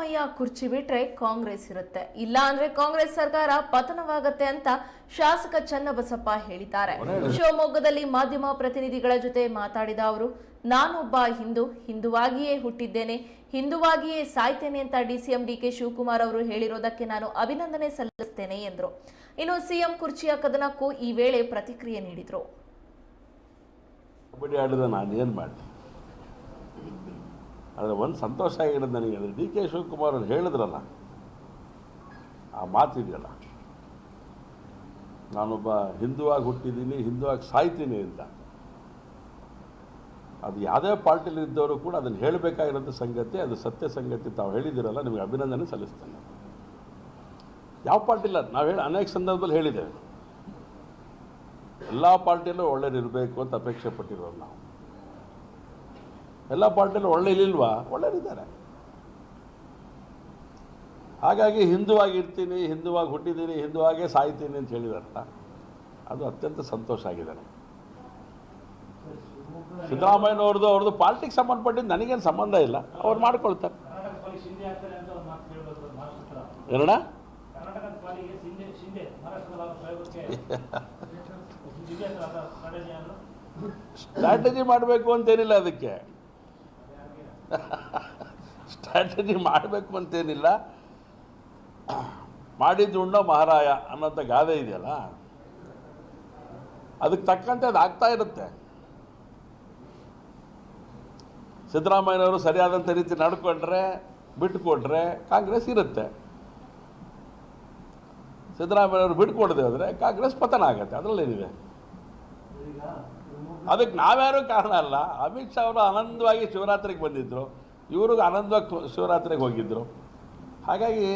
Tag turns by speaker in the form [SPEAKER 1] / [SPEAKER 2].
[SPEAKER 1] ಸಿದ್ದರಾಮಯ್ಯ ಕುರ್ಚಿ ಬಿಟ್ರೆ ಕಾಂಗ್ರೆಸ್ ಇರುತ್ತೆ, ಇಲ್ಲ ಅಂದ್ರೆ ಕಾಂಗ್ರೆಸ್ ಸರ್ಕಾರ ಪತನವಾಗತ್ತೆ ಅಂತ ಶಾಸಕ ಚನ್ನಬಸಪ್ಪ ಹೇಳಿದ್ದಾರೆ. ಶಿವಮೊಗ್ಗದಲ್ಲಿ ಮಾಧ್ಯಮ ಪ್ರತಿನಿಧಿಗಳ ಜೊತೆ ಮಾತಾಡಿದ ಅವರು, ನಾನೊಬ್ಬ ಹಿಂದುವಾಗಿಯೇ ಹುಟ್ಟಿದ್ದೇನೆ, ಹಿಂದುವಾಗಿಯೇ ಸಾಯ್ತೇನೆ ಅಂತ ಡಿಸಿಎಂ ಡಿಕೆ ಶಿವಕುಮಾರ್ ಅವರು ಹೇಳಿರೋದಕ್ಕೆ ನಾನು ಅಭಿನಂದನೆ ಸಲ್ಲಿಸುತ್ತೇನೆ ಎಂದರು. ಇನ್ನು ಸಿಎಂ ಕುರ್ಚಿಯ ಕದನಕ್ಕೂ ಈ ವೇಳೆ ಪ್ರತಿಕ್ರಿಯೆ ನೀಡಿದರು.
[SPEAKER 2] ಆದರೆ ಒಂದು ಸಂತೋಷ ಆಗಿರೋದು ನನಗೆ ಅಂದರೆ ಡಿ ಕೆ ಶಿವಕುಮಾರ್ ಅವರು ಹೇಳಿದ್ರಲ್ಲ, ಆ ಮಾತಿದೆಯಲ್ಲ, ನಾನೊಬ್ಬ ಹಿಂದುವಾಗಿ ಹುಟ್ಟಿದ್ದೀನಿ, ಹಿಂದುವಾಗಿ ಸಾಯ್ತೀನಿ ಅಂತ. ಅದು ಯಾವುದೇ ಪಾರ್ಟಿಲಿ ಇದ್ದವರು ಕೂಡ ಅದನ್ನು ಹೇಳಬೇಕಾಗಿರೋಂಥ ಸಂಗತಿ, ಅದು ಸತ್ಯ ಸಂಗತಿ. ತಾವು ಹೇಳಿದ್ದೀರಲ್ಲ, ನಿಮಗೆ ಅಭಿನಂದನೆ ಸಲ್ಲಿಸ್ತೇನೆ. ಯಾವ ಪಾರ್ಟಿಲ್ಲ, ನಾವು ಅನೇಕ ಸಂದರ್ಭದಲ್ಲಿ ಹೇಳಿದ್ದೇವೆ, ಎಲ್ಲ ಪಾರ್ಟಿಯಲ್ಲೂ ಒಳ್ಳೆಯದಿರಬೇಕು ಅಂತ ಅಪೇಕ್ಷೆ ಪಟ್ಟಿರೋರು ನಾವು. ಎಲ್ಲ ಪಾರ್ಟಿಯಲ್ಲೂ ಒಳ್ಳೆಯಲಿಲ್ವಾ? ಒಳ್ಳೆಯರಿದ್ದಾರೆ. ಹಾಗಾಗಿ ಹಿಂದುವಾಗಿರ್ತೀನಿ, ಹಿಂದುವಾಗಿ ಹುಟ್ಟಿದ್ದೀನಿ, ಹಿಂದುವಾಗೇ ಸಾಯ್ತೀನಿ ಅಂತ ಹೇಳಿದಾರಲ್ಲ, ಅದು ಅತ್ಯಂತ ಸಂತೋಷ ಆಗಿದೆ. ಸಿದ್ದರಾಮಯ್ಯನವ್ರದ್ದು ಪಾರ್ಟಿಗೆ ಸಂಬಂಧಪಟ್ಟಿದ್ದು ನನಗೇನು ಸಂಬಂಧ ಇಲ್ಲ, ಅವ್ರು ಮಾಡ್ಕೊಳ್ತಾರೆ. ಏನಣ್ಣ? ಸ್ಟ್ರಾಟಜಿ ಮಾಡಬೇಕು ಅಂತೇನಿಲ್ಲ, ಅದಕ್ಕೆ ಸ್ಟ್ರಾಟಜಿ ಮಾಡಬೇಕು ಅಂತೇನಿಲ್ಲ. ಮಾಡಿದ್ದು ಉಣ್ಣೋ ಮಹಾರಾಯ ಅನ್ನೋಂಥ ಗಾದೆ ಇದೆಯಲ್ಲ, ಅದಕ್ಕೆ ತಕ್ಕಂತೆ ಅದು ಆಗ್ತಾ ಇರುತ್ತೆ. ಸಿದ್ದರಾಮಯ್ಯನವರು ಸರಿಯಾದಂಥ ರೀತಿ ನಡ್ಕೊಂಡ್ರೆ, ಬಿಟ್ಟುಕೊಟ್ರೆ ಕಾಂಗ್ರೆಸ್ ಇರುತ್ತೆ. ಸಿದ್ದರಾಮಯ್ಯನವರು ಬಿಟ್ಕೊಡದೆ ಹೋದರೆ ಕಾಂಗ್ರೆಸ್ ಪತನ ಆಗುತ್ತೆ. ಅದರಲ್ಲೇನಿದೆ? ಅದಕ್ಕೆ ನಾವ್ಯಾರೂ ಕಾರಣ ಅಲ್ಲ. ಅಮಿತ್ ಶಾ ಅವರು ಆನಂದವಾಗಿ ಶಿವರಾತ್ರಿಗೆ ಬಂದಿದ್ದರು, ಇವ್ರಿಗೆ ಆನಂದವಾಗಿ ಶಿವರಾತ್ರಿಗೆ ಹೋಗಿದ್ದರು. ಹಾಗಾಗಿ